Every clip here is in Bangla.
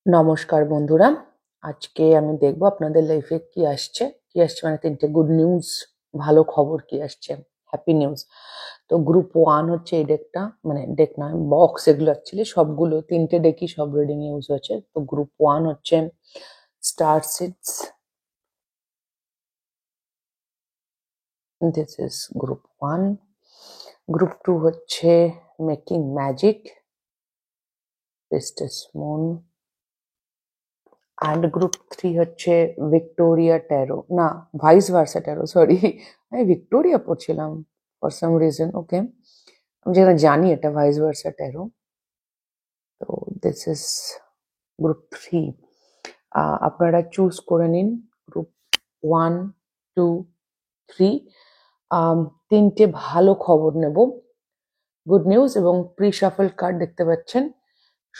নমস্কার বন্ধুরা, আজকে আমি দেখবো আপনাদের লাইফে কি আসছে মানে 3টে গুড নিউজ, ভালো খবর কি আসছে, হ্যাপি নিউজ। তো গ্রুপ 1 হচ্ছে এই ডেকটা, মানে ডেক নয় বক্স, এগুলো অ্যাকচুয়ালি সবগুলো 3টে ডেকই সব রিডিং ইউজ হচ্ছে। তো গ্রুপ 1 হচ্ছে star seeds, this is group 1। Group 2 হচ্ছে making magic, priestess moon. And group 3 হচ্ছে ভিক্টোরিয়া ট্যারো, না ভাইস ভার্সা ট্যারো, সরি আমি ভিক্টোরিয়া পড়ছিলাম ফর সাম রিজন। ওকে, আমি যেটা জানি এটা ভাইস ভার্সা ট্যারো। তো দিস ইজ গ্রুপ 3। আপনারা চুজ করে নিন গ্রুপ 1, 2, 3। 3টে ভালো খবর নেব, গুড নিউজ, এবং প্রি শাফল কার্ড দেখতে পাচ্ছেন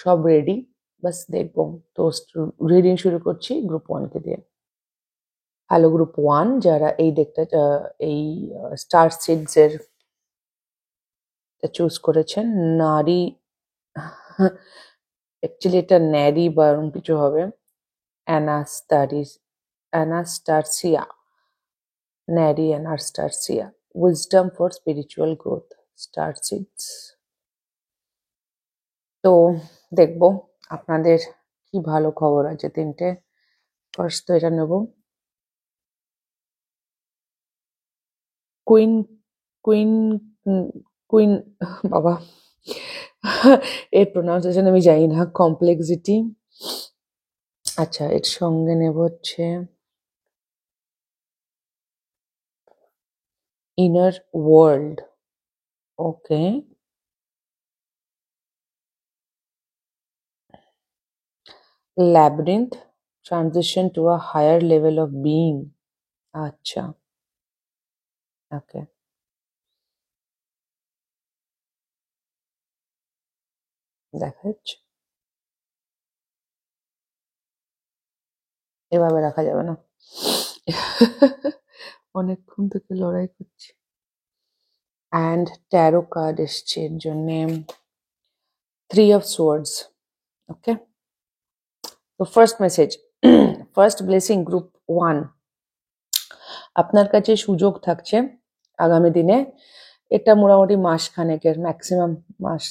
সব রেডি, বাস দেখবো। তো রিডিং শুরু করছি গ্রুপ 1 কে দিয়ে। হ্যালো গ্রুপ 1, যারা এই ডেকটা এই স্টার সিডস এর চুজ করেছেন, নারী অ্যাকচুয়ালি এটা ন্যারি বা এরকম কিছু হবে, অ্যানাস্টারসিয়া, ন্যারি Anastasia, wisdom for spiritual growth, star seeds. তো দেখবো আপনাদের কি ভালো খবর আছে 3টে। ফার্স্ট তো এটা নেব, কুইন কুইন কুইন, বাবা এর প্রোনাউন্সিয়েশন আমি জানি না, কমপ্লেক্সিটি। আচ্ছা, এর সঙ্গে নেব হচ্ছে inner world. Okay, labyrinth, transition to a higher level of being. আচ্ছা, ওকে, দেখা যাচ্ছে, এভাবে রাখা যাবে না, অনেকক্ষণ থেকে লড়াই করছি। অ্যান্ড ট্যারো কার্ড এসছে এর জন্যে, 3 অফ সোয়ার্ডস। ওকে, তো first message, first blessing group 1, আপনার কাছে সুযোগ থাকছে আগামী দিনে। এটা মোটামুটি মাস খানেকের, ম্যাক্সিমাম মাস,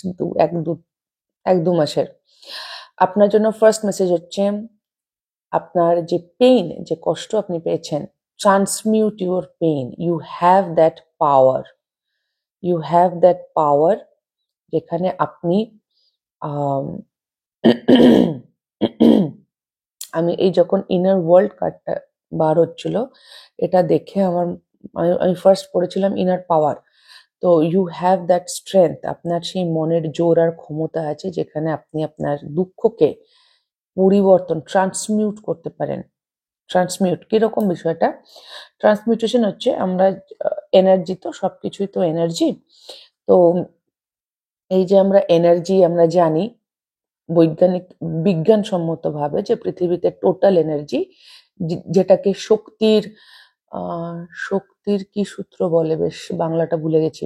এক দু মাসের। আপনার জন্য ফার্স্ট মেসেজ হচ্ছে, আপনার যে পেইন, যে কষ্ট আপনি পেয়েছেন, transmute your pain, you have that power, যেখানে আপনি আমি এই যখন ইনার ওয়ার্ল্ড কার্ডটা বার হচ্ছিল, এটা দেখে আমি ফার্স্ট পড়েছিলাম ইনার পাওয়ার। তো ইউ হ্যাভ দ্যাট স্ট্রেংথ, আপনার সেই মনের জোর আর ক্ষমতা আছে, যেখানে আপনি আপনার দুঃখকে পরিবর্তন, ট্রান্সমিউট করতে পারেন। ট্রান্সমিউট কিরকম বিষয়টা? ট্রান্সমিউটেশন হচ্ছে, আমরা এনার্জি, তো সবকিছুই তো এনার্জি। তো এই যে আমরা এনার্জি, আমরা জানি বিজ্ঞানসম্মতভাবে যে পৃথিবীতে টোটাল এনার্জি, যেটাকে শক্তির কি সূত্র বলে, বেশ বাংলাটা ভুলে গেছি,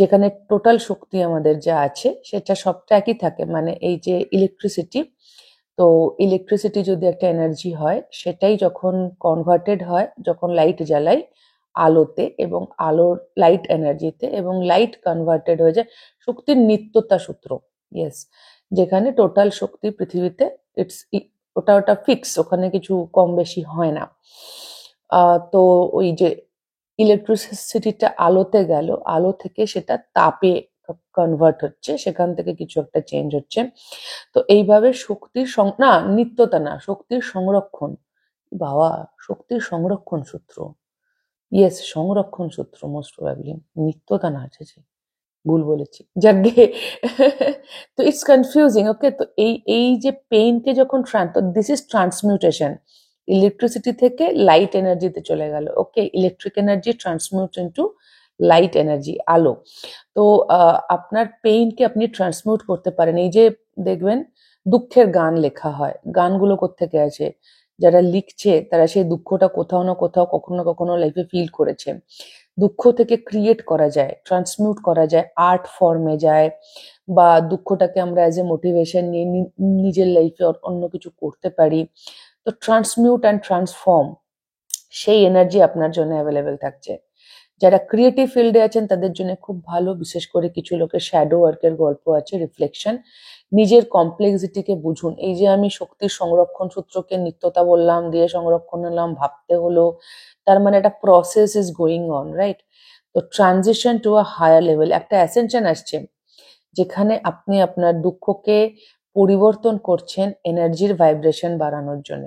যেখানে টোটাল শক্তি আমাদের যা আছে সেটা সবটা একই থাকে, মানে এই যে ইলেকট্রিসিটি, তো ইলেকট্রিসিটি যদি একটা এনার্জি হয়, সেটাই যখন কনভার্টেড হয়, যখন লাইট জ্বালাই আলোতে, এবং আলোর লাইট এনার্জিতে, এবং লাইট কনভার্টেড হয়ে যায় শক্তির নিত্যতা সূত্র। ইয়েস, যেখানে টোটাল শক্তি পৃথিবীতে, ইটস ওটা ফিক্স, ওখানে কিছু কম বেশি হয় না। তো ওই যে ইলেকট্রিসিটিটা আলোতে গেল, আলো থেকে সেটা তাপে কনভার্ট হচ্ছে, সেখান থেকে কিছু একটা চেঞ্জ হচ্ছে। তো এইভাবে শক্তির না নিত্যতা না, শক্তির সংরক্ষণ, বাবা, শক্তির সংরক্ষণ সূত্র, ইয়েস সংরক্ষণ সূত্র, মোস্ট প্রবাবলি নিত্যতা না আছে, যে ভুল বলেছি, যাকে তো ইটস কনফিউজিং। ওকে, তো এই যে পেইনকে যখন দিস ইজ ট্রান্সমিউটেশন, ইলেকট্রিসিটি থেকে লাইট এনার্জিতে চলে গেল। Okay, electric energy transmute into light energy, আলো। তো আপনার পেইনকে আপনি ট্রান্সমিউট করতে পারেন। এই যে দেখবেন দুঃখের গান লেখা হয়, গানগুলো কোত্থেকে আছে? যারা লিখছে তারা সেই দুঃখটা কোথাও না কোথাও, কখনো না কখনো লাইফে ফিল করেছে। দুঃখ থেকে ক্রিয়েট করা যায়, ট্রান্সমিউট করা যায়, আর্ট ফর্মে যায়, বা দুঃখটাকে আমরা অ্যাজ এ মোটিভেশন নিয়ে নিজের লাইফে অন্য কিছু করতে পারি। তো ট্রান্সমিউট অ্যান্ড ট্রান্সফর্ম, সেই এনার্জি আপনার জন্য অ্যাভেলেবেল থাকছে। যারা ক্রিয়েটিভ ফিল্ডে আছেন তাদের জন্য খুব ভালো, বিশেষ করে কিছু লোকের শ্যাডো ওয়ার্কের গল্প আছে, রিফ্লেকশন। নিজের কমপ্লেক্সিটিকে বুঝুন। এই যে আমি শক্তির সংরক্ষণ সূত্রকে নিত্যতা বললাম, দিয়ে সংরক্ষণ হলাম, ভাবতে হলো, তার মানে একটা process is going on, right? তো transition to a higher level, একটা অ্যাসেনশন আসছে যেখানে আপনি আপনার দুঃখকে পরিবর্তন করছেন এনার্জির ভাইব্রেশন বাড়ানোর জন্য।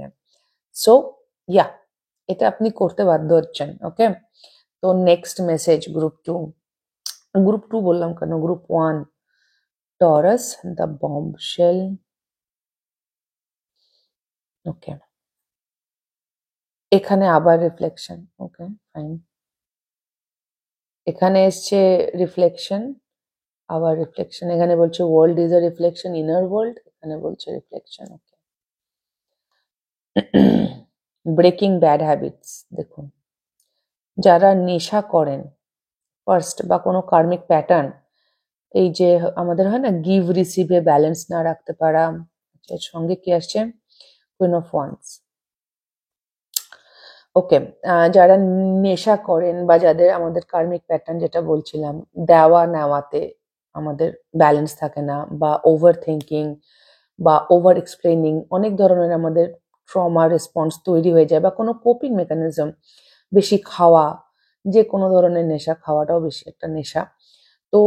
সো ইয়া, এটা আপনি করতে বাধ্য হচ্ছেন। ওকে, তো নেক্সট মেসেজ গ্রুপ টু বললাম কেন, group one, Taurus, the bombshell. ওকে, এখানে আবার রিফ্লেকশন। ওকে, ফাইন। এখানে এসছে রিফ্লেকশন, আবার রিফ্লেকশন। এখানে বলছে world is a reflection, inner world, এখানে বলছে রিফ্লেকশন। ওকে, ব্রেকিং ব্যাড হ্যাবিটস। দেখুন, যারা নেশা করেন ফার্স্ট, বা কোনো কার্মিক প্যাটার্ন, এই যে আমাদের হয় না গিভ রিসিভে ব্যালেন্স না রাখতে পারা, এর সঙ্গে কি আসছে, কুইন অফ ওয়ান্স। ওকে, যারা নেশা করেন বা যাদের আমাদের কার্মিক প্যাটার্ন যেটা বলছিলাম, দেওয়া নেওয়াতে আমাদের ব্যালেন্স থাকে না, বা ওভার থিঙ্কিং বা ওভার এক্সপ্লেনিং, অনেক ধরনের আমাদের ট্রমা রেসপন্স তৈরি হয়ে যায়, বা কোনো কোপিং মেকানিজম, বেশি খাওয়া, যে কোনো ধরনের নেশা, খাওয়াটাও বেশি একটা নেশা। তো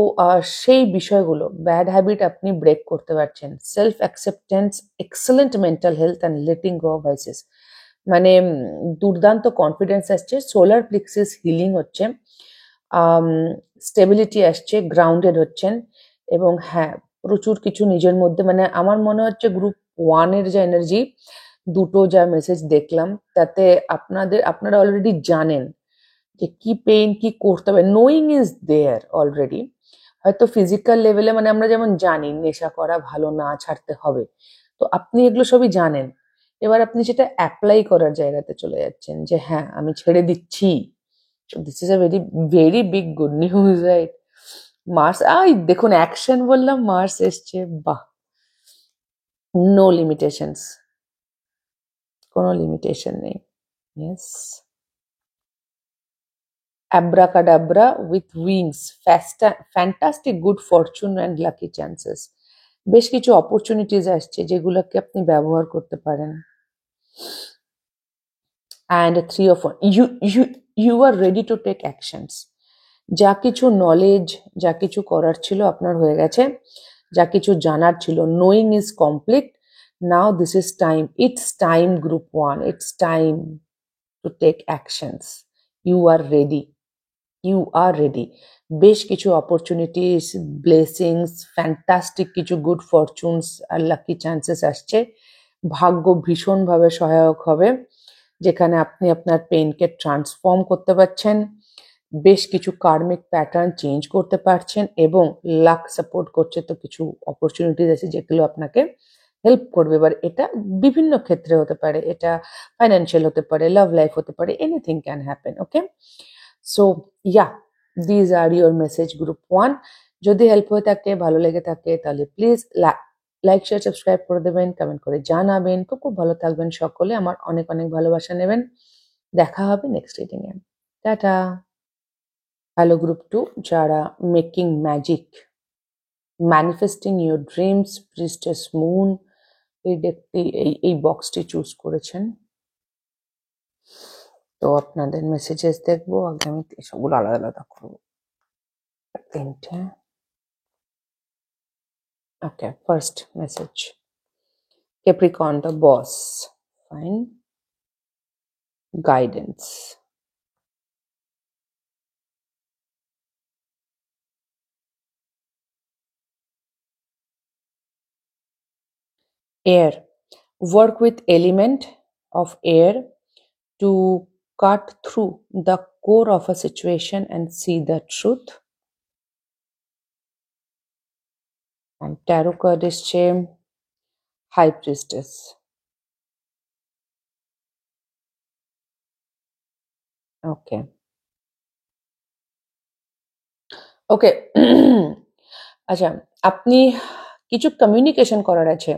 সেই বিষয়গুলো, ব্যাড হ্যাবিট আপনি ব্রেক করতে পারছেন। Self acceptance, excellent mental health and letting go of versus, মানে দুর্দান্ত কনফিডেন্স আসছে, সোলার প্লেক্সিস হিলিং হচ্ছে, স্টেবিলিটি আসছে, গ্রাউন্ডেড হচ্ছেন, এবং হ্যাঁ, প্রচুর কিছু নিজের মধ্যে, মানে আমার মনে হচ্ছে গ্রুপ ওয়ানের যে এনার্জি, দুটো যা মেসেজ দেখলাম, তাতে আপনারা অলরেডি জানেন যে কি পেইন কি করতে হবে, নোয়িং ইজ দেয়ার অলরেডি। হয়তো ফিজিক্যাল লেভেলে, মানে আমরা যেমন জানি নেশা করা ভালো না, ছাড়তে হবে, তো আপনি এগুলো সবই জানেন। এবার আপনি সেটা অ্যাপ্লাই করার জায়গাতে চলে যাচ্ছেন, যে হ্যাঁ আমি ছেড়ে দিচ্ছি। This is a very very big good news, right? Mars, দেখুন অ্যাকশন বললাম, মার্স এসছে, বাহ! নো লিমিটেশনস, কোনো লিমিটেশন নেই। Yes, abracadabra with wings, fantastic good fortune and lucky chances. বেশ কিছু অপরচুনিটিস আসছে যেগুলোকে আপনি ব্যবহার করতে পারেন। and 3 of 1, you are ready to take actions. যা কিছু নলেজ, যা কিছু করার ছিল আপনার হয়ে গেছে, যা কিছু জানার ছিল, knowing is complete. Now this is time, it's time group 1, it's time to take actions. You are ready, you are ready. বেশ কিছু অপরচুনিটিস, ব্লেসিংস, ফ্যান্টাস্টিক কিছু গুড ফরচুনস আর লাকি চান্সেস আসছে। ভাগ্য ভীষণভাবে সহায়ক হবে, যেখানে আপনি আপনার পেইনকে ট্রান্সফর্ম করতে পারছেন, বেশ কিছু কার্মিক প্যাটার্ন চেঞ্জ করতে পারছেন, এবং লাক সাপোর্ট করছে। তো কিছু অপরচুনিটিস আছে যেগুলো আপনাকে হেল্প করবে। এবার এটা বিভিন্ন ক্ষেত্রে হতে পারে, এটা ফাইন্যান্সিয়াল হতে পারে, লাভ লাইফ হতে পারে, anything can happen. Okay, so yeah, these are your message group one. যদি হেল্প হয়ে থাকে, ভালো লেগে থাকে, তাহলে প্লিজ লাইক শেয়ার সাবস্ক্রাইব করে দেবেন, কমেন্ট করে জানাবেন। খুব খুব ভালো থাকবেন সকলে, আমার অনেক অনেক ভালোবাসা নেবেন। দেখা হবে next reading a. Tata. Hello group two, যারা making magic, manifesting your dreams, priestess moon, এই বক্সটি চুজ করেছেন। তো আপনাদের মেসেজেস দেখবো, আগে আমি সবগুলো আলাদা আলাদা করবো, তিনটে। Okay, first message, Capricorn, the boss. Fine. Guidance. Air. Work with element of air to cut through the core of a situation and see the truth. And tarot card is High Priestess. Okay. ওকে। আচ্ছা, আপনি কিছু কমিউনিকেশন করার আছে।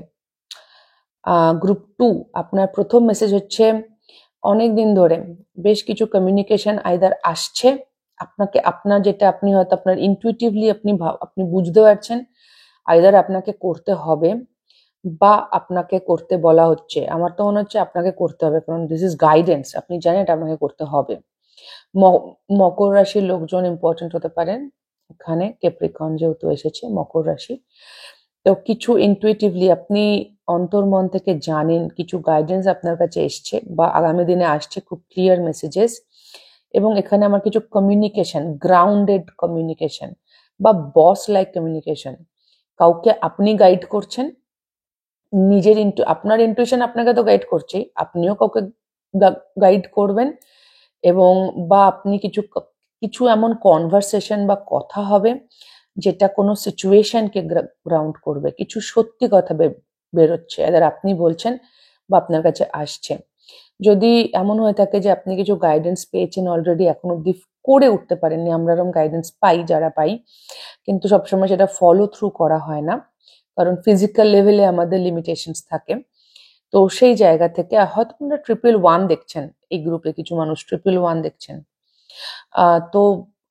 গ্রুপ 2 আপনার প্রথম মেসেজ হচ্ছে অনেকদিন ধরে বেশ কিছু কমিউনিকেশন আইদার আসছে আপনাকে, আপনার যেটা আপনি হয়তো আপনার ইনটুইটিভলি আপনি বুঝতে পারছেন, আইদার আপনাকে করতে হবে বা আপনাকে করতে বলা হচ্ছে। আমার তো মনে হচ্ছে আপনাকে করতে হবে, কারণ দিস ইজ গাইডেন্স, আপনি জানেন এটা আপনাকে করতে হবে। মকর রাশির লোকজন ইম্পর্টেন্ট হতে পারেন এখানে, ক্যাপ্রিকন যেহেতু এসেছে মকর রাশি। তো কিছু ইনটুইটিভলি আপনি অন্তর্মন থেকে জানেন, কিছু গাইডেন্স আপনার কাছে এসছে বা আগামী দিনে আসছে, খুব ক্লিয়ার মেসেজেস। এবং এখানে আমার কিছু কমিউনিকেশন, গ্রাউন্ডেড কমিউনিকেশন বা বস লাইক কমিউনিকেশন, কাউকে আপনি গাইড করছেন, আপনার ইনটুইশন আপনাকে তো গাইড করছেই, আপনিও কাউকে গাইড করবেন। এবং বা আপনি কিছু এমন কনভারসেশন বা কথা হবে যেটা কোনো সিচুয়েশনকে গ্রাউন্ড করবে, কিছু সত্যি কথা বেরোচ্ছে, এবার আপনি বলছেন বা আপনার কাছে আসছে। যদি এমন হয়ে থাকে যে আপনি কিছু গাইডেন্স পেয়েছেন অলরেডি, এখন অব্দি করে উঠতে পারেননি, আমরা এরকম গাইডেন্স পাই, যারা পাই, কিন্তু সবসময় সেটা ফলো থ্রু করা হয় না, কারণ ফিজিক্যাল লেভেলে আমাদের লিমিটেশনস থাকে। তো সেই জায়গা থেকে হয়তো আপনারা 111 দেখছেন, এই গ্রুপে কিছু মানুষ 111 দেখছেন। তো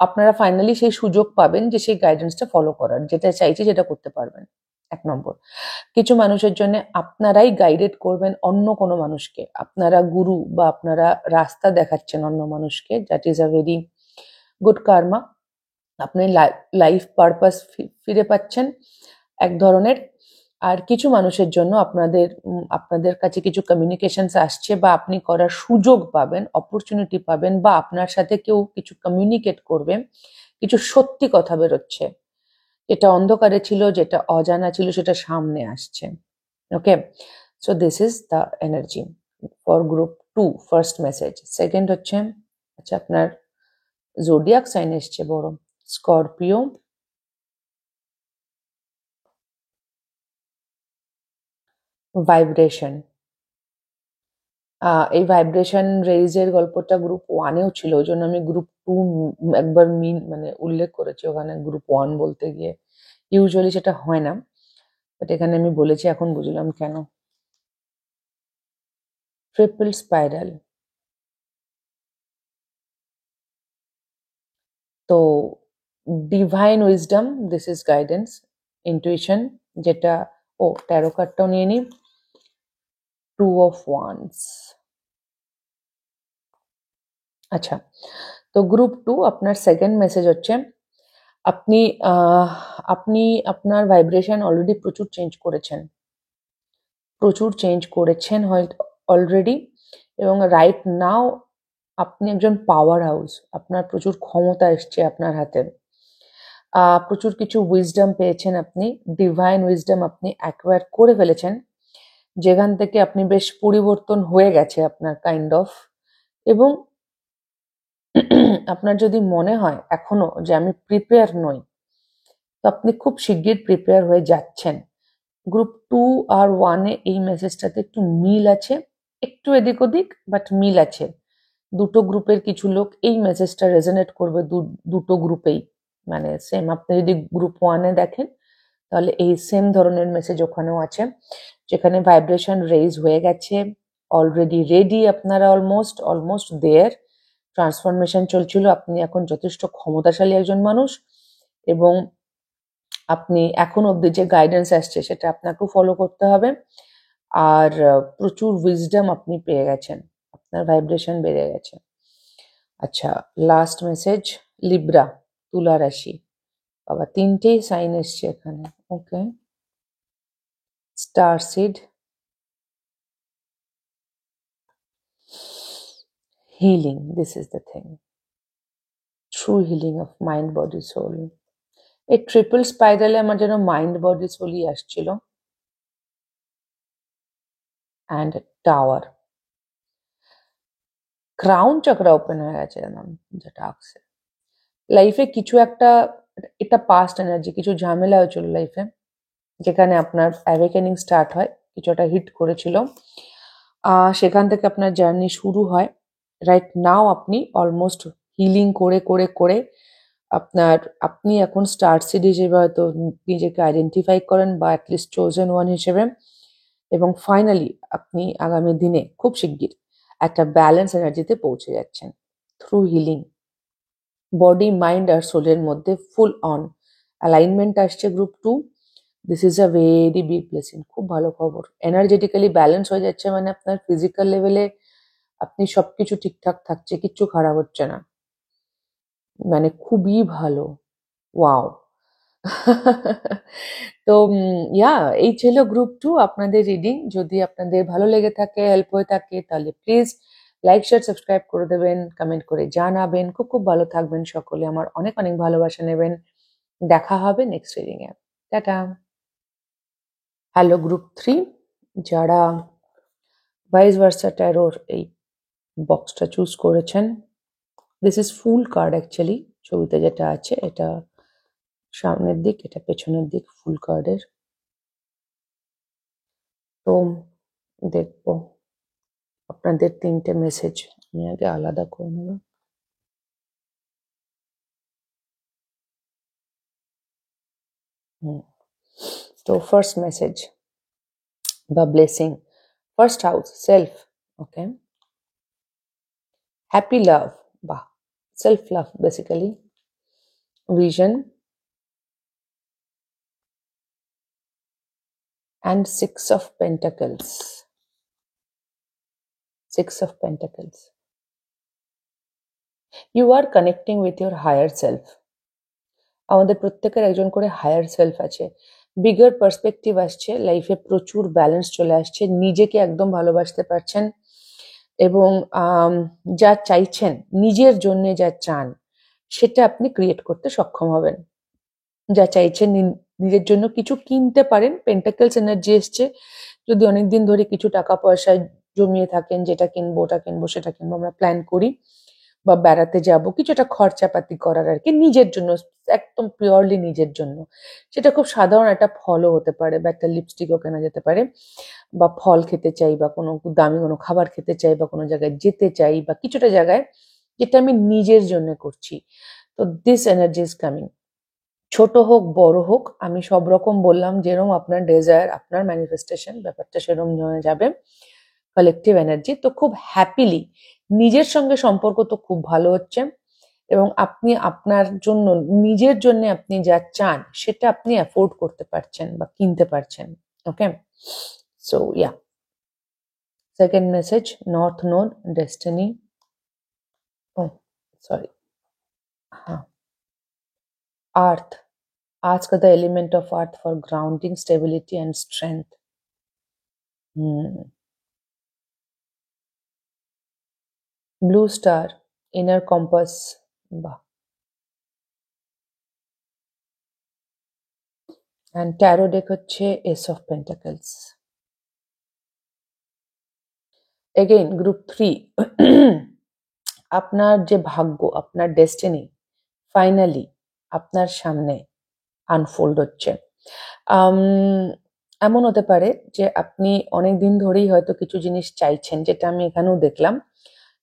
আপনারা ফাইনালি সেই সুযোগ পাবেন যে সেই গাইডেন্সটা ফলো করার, যেটা চাইছে যেটা করতে পারবেন। 1 নম্বর, কিছু মানুষের জন্য আপনারাই গাইডেড করবেন অন্য কোনো মানুষকে, আপনারা গুরু বা আপনারা রাস্তা দেখাচ্ছেন অন্য মানুষকে, that is a very good karma. আপনি লাইফ পারপাস ফিরে পাচ্ছেন এক ধরনের। আর কিছু মানুষের জন্য আপনাদের কাছে কিছু কমিউনিকেশনস আসছে বা আপনি করার সুযোগ পাবেন, অপরচুনিটি পাবেন, বা আপনার সাথে কেউ কিছু কমিউনিকেট করবে, কিছু সত্যি কথা বেরোচ্ছে, যেটা অন্ধকারে ছিল, যেটা অজানা ছিল, সেটা সামনে আসছে। Okay, so this is the energy for group 2, first message. Second হচ্ছে, আচ্ছা আপনার জোডিয়াক সাইন এসছে বড়, স্করপিও, ভাইব্রেশন। এই ভাইব্রেশন রেইজের গল্পটা গ্রুপ 1-এও ছিল, ওই জন্য আমি গ্রুপ 2 একবার মানে উল্লেখ করেছি ওখানে গ্রুপ 1 বলতে গিয়ে। ইউজুয়ালি সেটা হয় না, বাট এখানে আমি বলেছি, এখন বুঝলাম কেন। ট্রিপল স্পাইরাল, তো divine wisdom, this is guidance, intuition, যেটা ট্যারো কার্ডটাও নিয়ে নিই, 2 অফ ওয়ান্স। আচ্ছা, তো গ্রুপ 2 আপনার সেকেন্ড মেসেজ হচ্ছে আপনি আপনি আপনার ভাইব্রেশন অলরেডি প্রচুর চেঞ্জ করেছেন হয়তো অলরেডি, এবং রাইট নাও আপনি একজন পাওয়ার হাউস, আপনার প্রচুর ক্ষমতা এসছে আপনার হাতে, প্রচুর কিছু উইজডম পেয়েছেন আপনি, ডিভাইন উইজডম আপনি অ্যাকোয়ার করে ফেলেছেন, যেখান থেকে আপনি বেশ পরিবর্তন হয়ে গেছে আপনার কাইন্ড অফ। এবং আপনার যদি মনে হয় এখনো যে আমি প্রিপেয়ার নই, তো আপনি খুব শিগগির প্রিপেয়ার হয়ে যাচ্ছেন। গ্রুপ 2 আর 1-এ এই মেসেজটাতে একটু মিল আছে, একটু এদিক ওদিক, বাট মিল আছে। দুটো গ্রুপের কিছু লোক এই মেসেজটা রেজোনেট করবে, দুটো গ্রুপেই, মানে সেম। আপনি যদি গ্রুপ 1-এ দেখেন তাহলে এই সেম ধরনের মেসেজ ওখানেও আছে, যেখানে ভাইব্রেশন রেইজ হয়ে গেছে, অলরেডি রেডি, আপনারা অলমোস্ট দেয়ার, ট্রান্সফরমেশন চলছিল, আপনি এখন যথেষ্ট ক্ষমতাশালী একজন মানুষ, এবং আপনি এখন অব্দি যে গাইডেন্স আসছে সেটা আপনাকেও ফলো করতে হবে। আর প্রচুর উইজডম আপনি পেয়ে গেছেন, আপনার ভাইব্রেশন বেড়ে গেছে। আচ্ছা, লাস্ট মেসেজ, লিব্রা, তুলা রাশি। বাবা, তিনটেই সাইন এসছে এখানে। Okay, star seed, healing, this is the thing, true healing of mind body soul. এই ট্রিপল স্পাইরালে আমার যেন মাইন্ড বডি সোলই আসছিল। And tower, crown chakra open হয়ে গেছে একদম, যেটা আসছে লাইফে কিছু একটা, এটা পাস্ট এনার্জি, কিছু ঝামেলা হয়েছিল লাইফে, যেখানে আপনার অ্যাওয়েকেনিং স্টার্ট হয়, কিছু একটা হিট করেছিল, সেখান থেকে আপনার জার্নি শুরু হয়। রাইট নাও আপনি অলমোস্ট হিলিং করে করে করে আপনি এখন স্টার সিড হিসেবে হয়তো নিজেকে আইডেন্টিফাই করেন বা অ্যাটলিস্ট চোজেন ওয়ান হিসেবে, এবং ফাইনালি আপনি আগামী দিনে খুব শিগগির একটা ব্যালেন্স এনার্জিতে পৌঁছে যাচ্ছেন থ্রু হিলিং। বডি, মাইন্ড আর সোলের মধ্যে ফুল অন অ্যালাইনমেন্ট আসছে group 2। This is a very big blessing, খুব ভালো খবর। এনার্জেটিক্যালি ব্যালেন্স হয়ে যাচ্ছে মানে আপনার ফিজিক্যাল লেভেলে আপনি সবকিছু ঠিকঠাক থাকছে, কিচ্ছু খারাপ হচ্ছে না, মানে খুবই ভালো। ওয়াও। তো ইয়া, এই ছিল গ্রুপ 2 আপনাদের রিডিং। যদি আপনাদের ভালো লেগে থাকে, হেল্প হয়ে থাকে, তাহলে প্লিজ লাইক, শেয়ার, সাবস্ক্রাইব করে দেবেন, কমেন্ট করে জানাবেন। খুব খুব ভালো থাকবেন সকলে, আমার অনেক অনেক ভালোবাসা নেবেন। দেখা হবে next reading a. Tata. Hello group 3, যারা ভাইস ভার্সা ট্যারোর এই বক্সটা চুজ করেছেন, this is fool card actually. ছবিতে যেটা আছে এটা সামনের দিক, এটা পেছনের দিক ফুল কার্ডের। তো দেখবো আপনাদের 3টে মেসেজ, আমি আগে আলাদা করে নেব। তো ফার্স্ট মেসেজ বা ব্লেসিং, ফার্স্ট হাউস সেলফ, ওকে, হ্যাপি লাভ, বাহ, self love basically, vision and Six of Pentacles. Six of Pentacles. You are connecting with your higher self. আমাদের প্রত্যেকের একজন করে হায়ার সেলফ আছে, বিগার পার্সপেক্টিভ আসছে লাইফে, প্রচুর ব্যালেন্স চলে আসছে, নিজেকে একদম ভালোবাসতে পারছেন এবং যা চাইছেন, নিজের জন্য যা চান সেটা আপনি ক্রিয়েট করতে সক্ষম হবেন। যা চাইছেন নিজের জন্য কিছু কিনতে পারেন, পেন্টাকেলস এনার্জি এসছে। যদি অনেকদিন ধরে কিছু টাকা পয়সা জমিয়ে থাকেন, যেটা কিনবো ওটা কিনবো সেটা কিনবো, আমরা প্ল্যান করি বা বেড়াতে যাব, কিছু একটা খরচাপাতি করার আর কি, নিজের জন্য, একদম পিওরলি নিজের জন্য। সেটা খুব সাধারণ একটা ফলও হতে পারে বা একটা লিপস্টিকও কেনা যেতে পারে, বা ফল খেতে চাই বা কোনো দামি কোনো খাবার খেতে চাই বা কোনো জায়গায় যেতে চাই বা কিছুটা জায়গায়, যেটা আমি নিজের জন্য করছি। তো দিস এনার্জি ইজ কামিং, ছোট হোক বড় হোক, আমি সব রকম বললাম, যেরকম আপনার ডেজায়ার, আপনার ম্যানিফেস্টেশন, ব্যাপারটা সেরকম হয়ে যাবে। কালেকটিভ এনার্জি তো খুব হ্যাপিলি, নিজের সঙ্গে সম্পর্ক তো খুব ভালো হচ্ছে এবং আপনি আপনার জন্য, নিজের জন্য আপনি যা চান সেটা আপনি অ্যাফোর্ড করতে পারছেন বা কিনতে পারছেন। Okay, so yeah, second message, north node, destiny. Oh sorry, হ্যাঁ, earth, ask the element of earth for grounding, stability and strength. Blue star, inner compass, bah. And tarot deck হচ্ছে Ace of Pentacles. Again group 3, আপনার যে ভাগ্য, আপনার ডেস্টিনি ফাইনালি আপনার সামনে আনফোল্ড হচ্ছে। এমন হতে পারে যে আপনি অনেক দিন ধরেই হয়তো কিছু জিনিস চাইছেন, যেটা আমি এখানেও দেখলাম।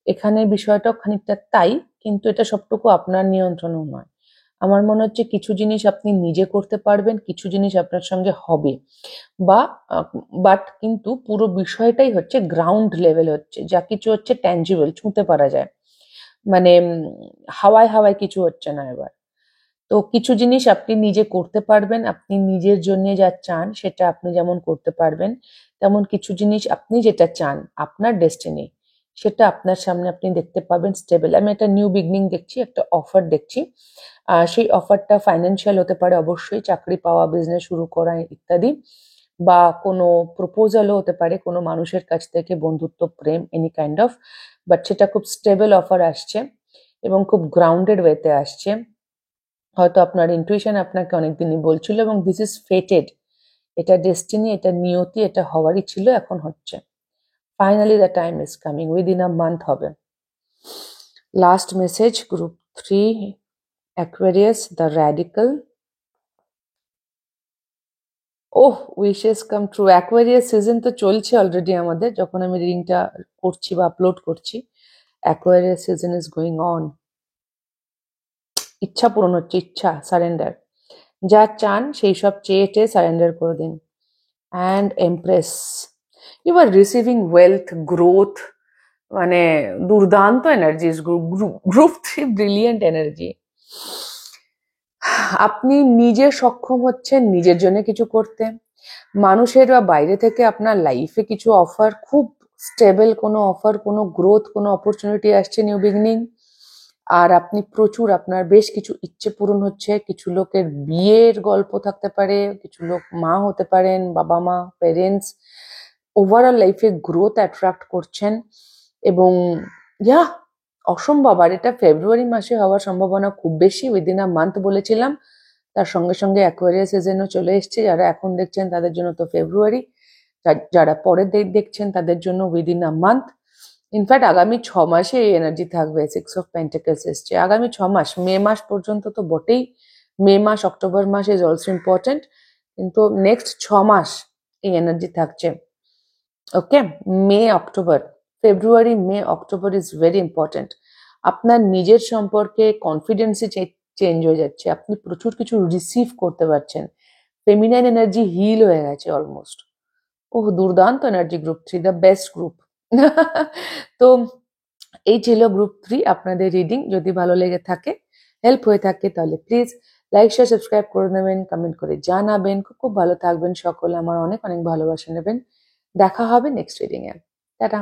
এখানে বিষয়টাও খানিকটা তাই, কিন্তু এটা সবটুকু আপনার নিয়ন্ত্রণও নয়। আমার মনে হচ্ছে কিছু জিনিস আপনি নিজে করতে পারবেন, কিছু জিনিস আপনার সঙ্গে হবে, বা বাট কিন্তু পুরো বিষয়টাই হচ্ছে গ্রাউন্ড লেভেল হচ্ছে, যা কিছু হচ্ছে ট্যাঞ্জিবল, ছুঁতে পারা যায়, মানে হাওয়ায় হাওয়ায় কিছু হচ্ছে না এবার। তো কিছু জিনিস আপনি নিজে করতে পারবেন, আপনি নিজের জন্য যা চান সেটা আপনি যেমন করতে পারবেন, তেমন কিছু জিনিস আপনি যেটা চান, আপনার ডেস্টিনি, সেটা আপনার সামনে আপনি দেখতে পাবেন স্টেবল। আমি একটা নিউ বিগনিং দেখছি, একটা অফার দেখছি। সেই অফারটা ফাইন্যান্সিয়াল হতে পারে অবশ্যই, চাকরি পাওয়া, বিজনেস শুরু করা ইত্যাদি, বা কোনো প্রপোজালও হতে পারে কোনো মানুষের কাছ থেকে, বন্ধুত্ব, প্রেম, এনি কাইন্ড অফ, বাট সেটা খুব স্টেবল অফার আসছে এবং খুব গ্রাউন্ডেড ওয়েতে আসছে। হয়তো আপনার ইনটুইশন আপনাকে অনেকদিনই বলছিল, এবং দিস ইজ ফেটেড, এটা ডেস্টিনি, এটা নিয়তি, এটা হওয়ারই ছিল, এখন হচ্ছে। Finally the time is coming, within a month হবে। Last message group 3, Aquarius, the radical. Oh, wishes come true. Aquarius season তো চলছে অলরেডি আমাদের, যখন আমি রিডিংটা করছি বা আপলোড করছি, Aquarius season is going on. ইচ্ছা পূরণ হচ্ছে, ইচ্ছা, সারেন্ডার। যা চান সেই সব চেয়ে সারেন্ডার করে দিন। And empress, you are receiving wealth, growth, মানে দুর্দান্ত এনার্জি। Group 3 brilliant energy. আপনি নিজে সক্ষম হচ্ছেন নিজের জন্য কিছু করতে। মানুষের বা বাইরে থেকে আপনার লাইফে কিছু অফার, খুব স্টেবল কোনো অফার, কোনো গ্রোথ, কোনো অপরচুনিটি আসছে, নিউ বিগিনিং। আর আপনি প্রচুর, আপনার বেশ কিছু ইচ্ছে পূরণ হচ্ছে। কিছু লোকের বিয়ের গল্প থাকতে পারে, কিছু লোক মা হতে পারেন, বাবা মা, পেরেন্টস। ওভারঅল লাইফে গ্রোথ অ্যাট্রাক্ট করছেন। এবং ইয়া, অসম্ভব। আর এটা ফেব্রুয়ারি মাসে হওয়ার সম্ভাবনা খুব বেশি, উইদিন আ মান্থ বলেছিলাম। তার সঙ্গে সঙ্গে অ্যাকোয়ারিয়াস সিজনও চলে এসছে। যারা এখন দেখছেন তাদের জন্য তো ফেব্রুয়ারি, যারা পরের ডেট দেখছেন তাদের জন্য উইদিন আ মান্থ। ইনফ্যাক্ট আগামী 6 মাসে এই এনার্জি থাকবে। 6 অফ পেন্টাকলস এসছে আগামী 6 মাস, মে মাস পর্যন্ত তো বটেই। মে মাস, অক্টোবর মাস ইজ অলসো ইম্পর্টেন্ট, কিন্তু নেক্সট 6 মাস এই এনার্জি থাকছে। Okay, May October, February May October is very important. আপনার নিজের সম্পর্কে কনফিডেন্সই চেঞ্জ হয়ে যাচ্ছে। আপনি প্রচুর কিছু রিসিভ করতে পারছেন। ফেমিনাইন এনার্জি হিল হয়ে গেছে অলমোস্ট। ওহ, দুর্দান্ত energy group 3, the best group. তো এই ছিল গ্রুপ 3 আপনাদের রিডিং। যদি ভালো লেগে থাকে, হেল্প হয়ে থাকে, তাহলে প্লিজ লাইক, শেয়ার, সাবস্ক্রাইব করে নেবেন, কমেন্ট করে জানাবেন। খুব খুব ভালো থাকবেন সকলে, আমার অনেক অনেক ভালোবাসা নেবেন। দেখা হবে নেক্সট রিডিং এ। টাটা।